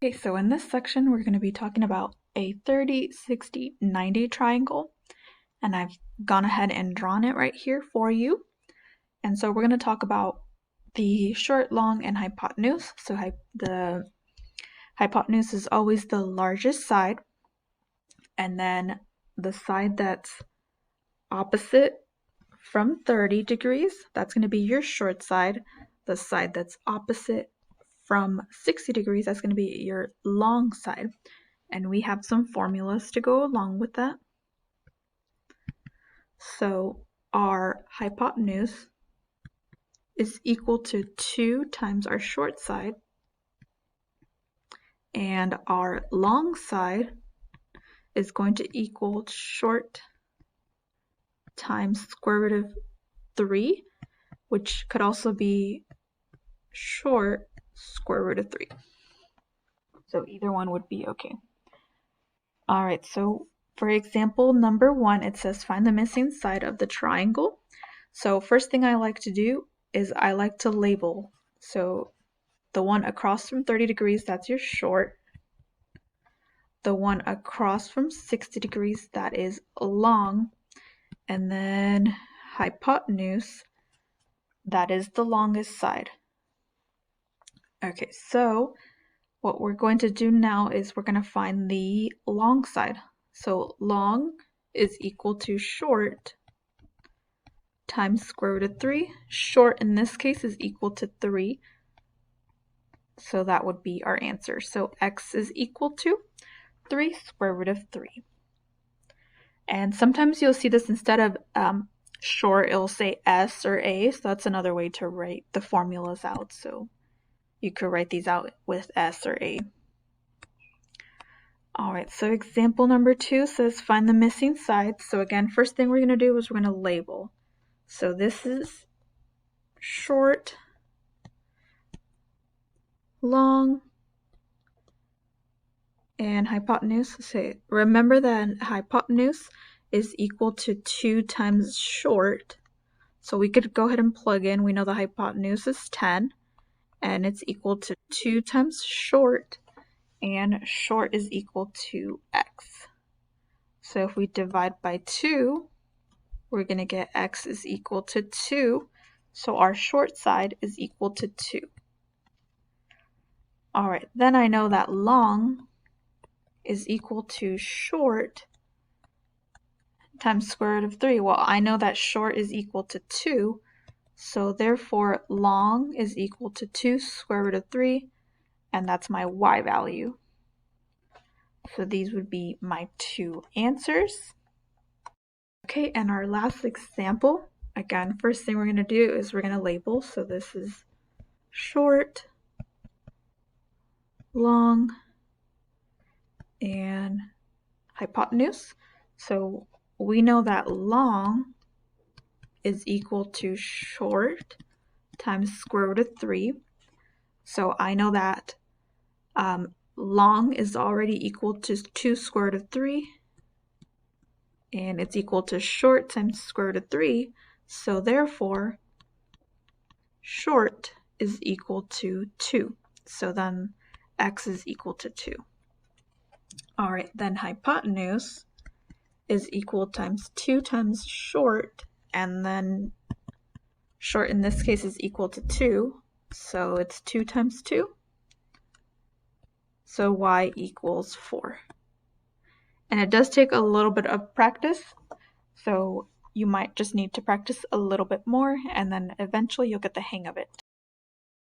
Okay, so in this section, we're going to be talking about a 30, 60, 90 triangle, and I've gone ahead and drawn it right here for you. And so we're going to talk about the short, long, and hypotenuse. So the hypotenuse is always the largest side, and then the side that's opposite from 30 degrees, that's going to be your short side. The side that's opposite from 60 degrees, that's going to be your long side. And we have some formulas to go along with that. So our hypotenuse is equal to 2 times our short side, and our long side is going to equal short times square root of 3, which could also be short square root of 3. So either one would be okay. All right, so for example number 1, it says find the missing side of the triangle. So first thing I like to do is I like to label. So the one across from 30 degrees, that's your short. The one across from 60 degrees, that is long. And then hypotenuse, that is the longest side. Okay, so what we're going to do now is we're going to find the long side. So long is equal to short times square root of 3. Short in this case is equal to 3. So that would be our answer. So x is equal to 3 square root of 3. And sometimes you'll see this instead of short, it'll say s or a. So that's another way to write the formulas out. So you could write these out with s or a. All right, so example number 2 says find the missing side. So again, first thing we're going to do is we're going to label. So this is short, long, and hypotenuse. So remember that hypotenuse is equal to 2 times short. So we could go ahead and plug in. We know the hypotenuse is 10, and it's equal to 2 times short, and short is equal to x. So if we divide by 2, we're going to get x is equal to 2. So our short side is equal to 2. All right, then I know that long is equal to short times square root of 3. Well, I know that short is equal to 2, so therefore long is equal to 2 square root of 3, and that's my y value. So these would be my 2 answers. Okay, and our last example, again, first thing we're going to do is we're going to label. So this is short, long, and hypotenuse. So we know that long is equal to short times square root of 3. So I know that long is already equal to 2 square root of 3, and it's equal to short times square root of 3. So therefore, short is equal to 2. So then x is equal to 2. All right, then hypotenuse is equal times 2 times short, and then short in this case is equal to 2, so it's 2 times 2. So y equals 4. And it does take a little bit of practice, so you might just need to practice a little bit more, and then eventually you'll get the hang of it.